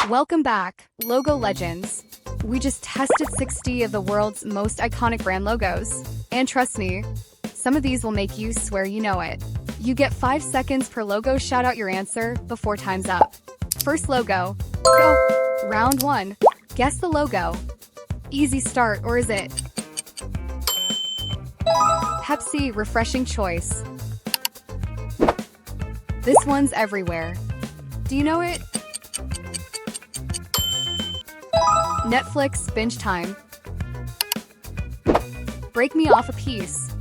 Welcome back, Logo Legends. We just tested 60 of the world's most iconic brand logos. And trust me, some of these will make you swear you know it. You get 5 seconds per logo. Shout out your answer before time's up. First logo. Go. Round 1. Guess the logo. Easy start, or is it? Pepsi, refreshing choice. This one's everywhere. Do you know it? Netflix, binge time. Break me off a piece.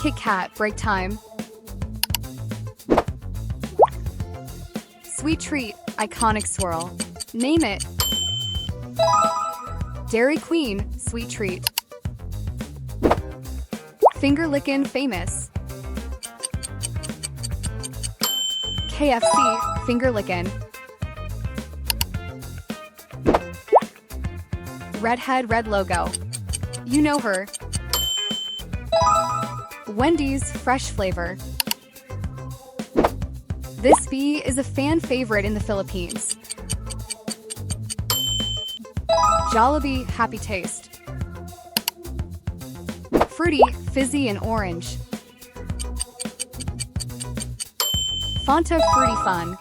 Kit Kat, break time. Sweet treat, iconic swirl. Name it. Dairy Queen, sweet treat. Finger lickin', famous. KFC, finger lickin'. Redhead, red logo. You know her. Wendy's, fresh flavor. This bee is a fan favorite in the Philippines. Jollibee, happy taste. Fruity, fizzy, and orange. Fanta, fruity fun.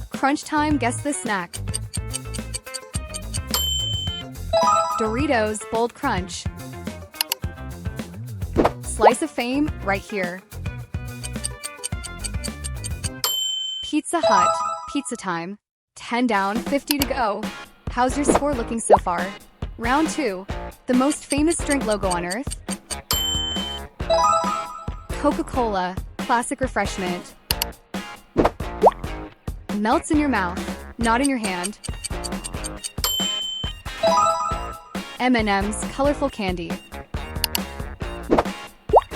Crunch time, guess the snack. Doritos, bold crunch. Slice of fame, right here. Pizza Hut, pizza time. 10 down, 50 to go. How's your score looking so far? Round 2. The most famous drink logo on Earth? Coca-Cola, classic refreshment. Melts in your mouth, not in your hand. M&M's, colorful candy.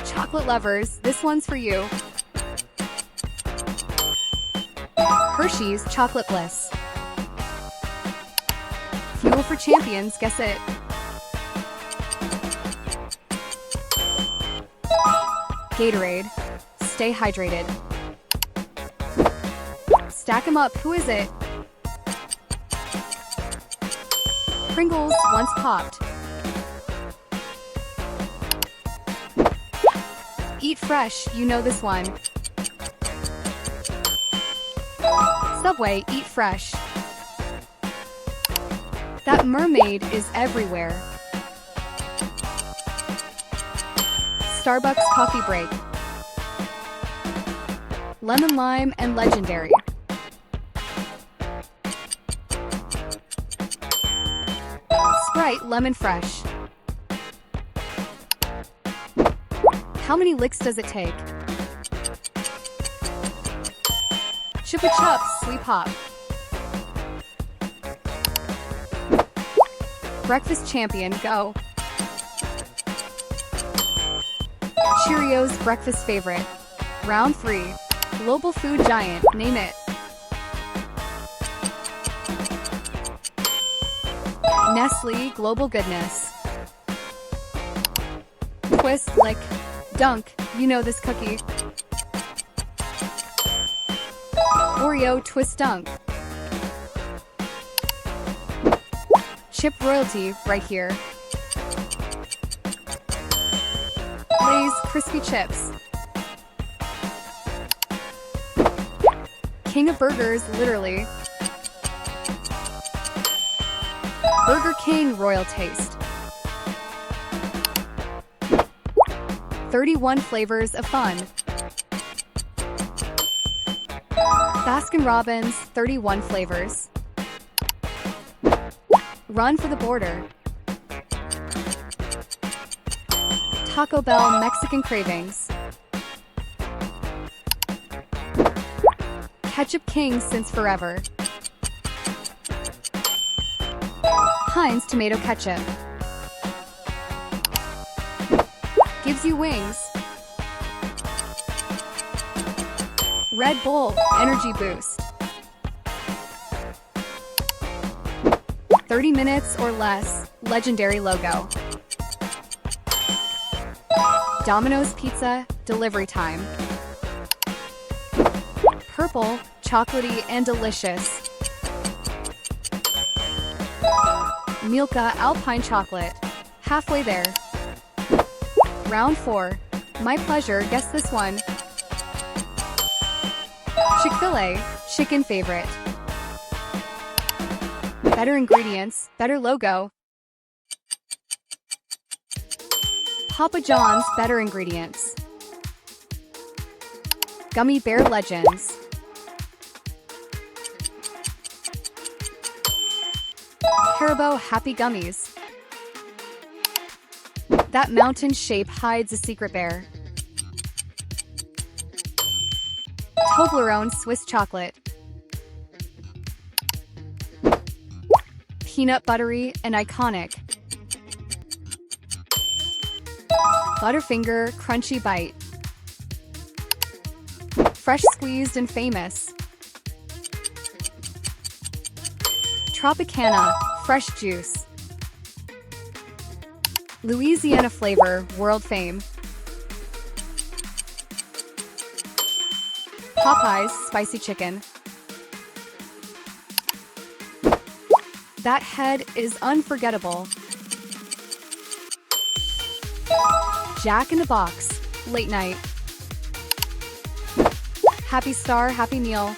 Chocolate lovers, this one's for you. Hershey's, chocolate bliss. Fuel for champions, guess it. Gatorade, stay hydrated. Stack 'em up, who is it? Pringles, once popped. Eat fresh, you know this one. Subway, eat fresh. That mermaid is everywhere. Starbucks coffee break. Lemon lime and legendary. Sprite lemon fresh. How many licks does it take? Chupa Chups, sweet pop. Breakfast champion, go. Cheerios, breakfast favorite. Round 3. Global food giant, name it. Nestle, global goodness. Twist, lick, dunk, you know this cookie. Oreo, twist dunk. Chip royalty, right here. Lay's, crispy chips. King of burgers, literally. Burger King, royal taste. 31 flavors of fun. Baskin-Robbins, 31 flavors. Run for the border. Taco Bell, Mexican cravings. Ketchup king since forever. Heinz tomato ketchup. Gives you wings. Red Bull, energy boost. 30 minutes or less, legendary logo. Domino's Pizza, delivery time. Purple, chocolatey and delicious. Milka Alpine Chocolate. Halfway there. Round 4. My pleasure, guess this one. Chick-fil-A, chicken favorite. Better ingredients, better logo. Papa John's, better ingredients. Gummy Bear Legends. Haribo Happy Gummies. That mountain shape hides a secret bear. Toblerone Swiss chocolate. Peanut buttery and iconic. Butterfinger crunchy bite. Fresh squeezed and famous. Tropicana fresh juice. Louisiana flavor world fame. Popeyes spicy chicken. That head is unforgettable. Jack in the Box, late night. Happy Star, Happy Meal.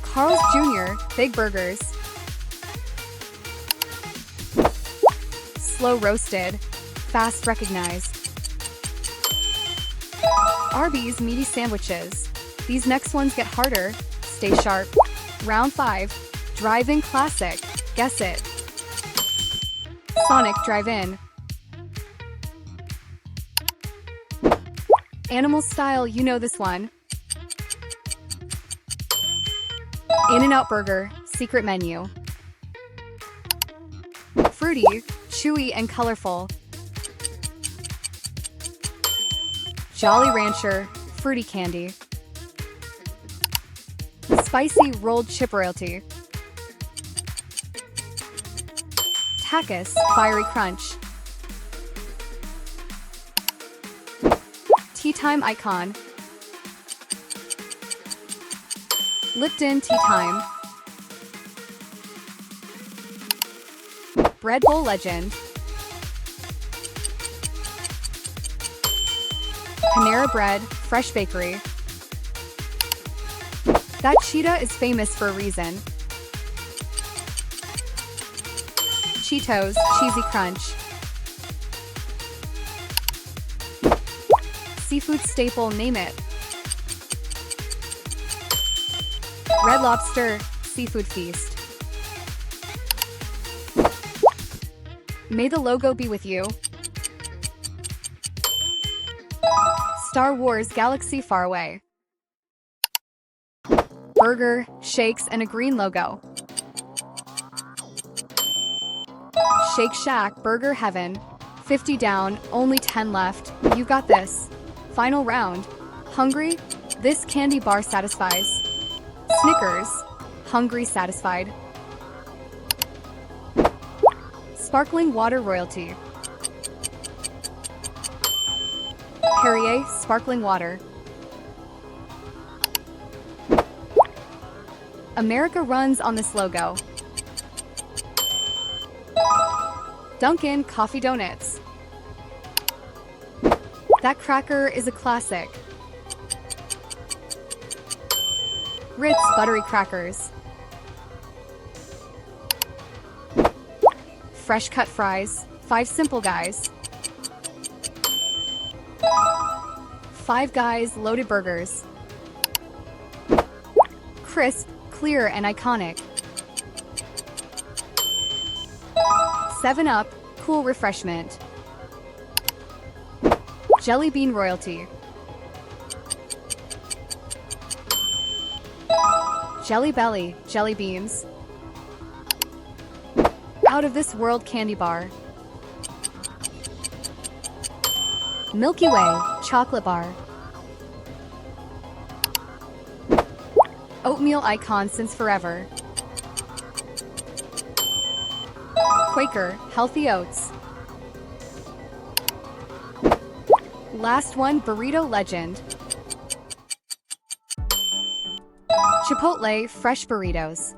Carl's Jr., big burgers. Slow roasted, fast recognized. Arby's meaty sandwiches. These next ones get harder. Stay sharp. Round 5. Drive-in classic. Guess it. Sonic Drive-In. Animal style, you know this one. In-N-Out Burger, secret menu. Fruity, chewy and colorful. Jolly Rancher, fruity candy. Spicy rolled chip royalty. Takis, fiery crunch. Tea time icon. Lipton tea time. Bread bowl legend. Panera Bread, fresh bakery. That cheetah is famous for a reason. Cheetos, cheesy crunch. Seafood staple, name it. Red Lobster, seafood feast. May the logo be with you. Star Wars Galaxy Far Away. Burger, shakes, and a green logo. Shake Shack, Burger Heaven. 50 down, only 10 left. You got this. Final round. Hungry? This candy bar satisfies. Snickers. Hungry, satisfied. Sparkling water royalty. Perrier, sparkling water. America runs on this logo. Dunkin' Coffee Donuts. That cracker is a classic. Ritz buttery crackers. Fresh cut fries. 5 Simple Guys. Five Guys loaded burgers. Crisp, clear, and iconic. 7-Up, cool refreshment. Jelly Bean royalty. Jelly Belly, jelly beans. Out of this world candy bar. Milky Way, chocolate bar. Oatmeal icon since forever. Quaker, healthy oats. Last one, burrito legend. Chipotle fresh burritos.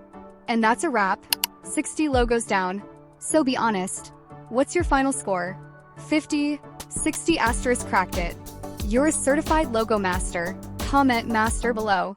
And that's a wrap. 60 logos down. So be honest. What's your final score? 50, 60 asterisk cracked it. You're a certified logo master. Comment master below.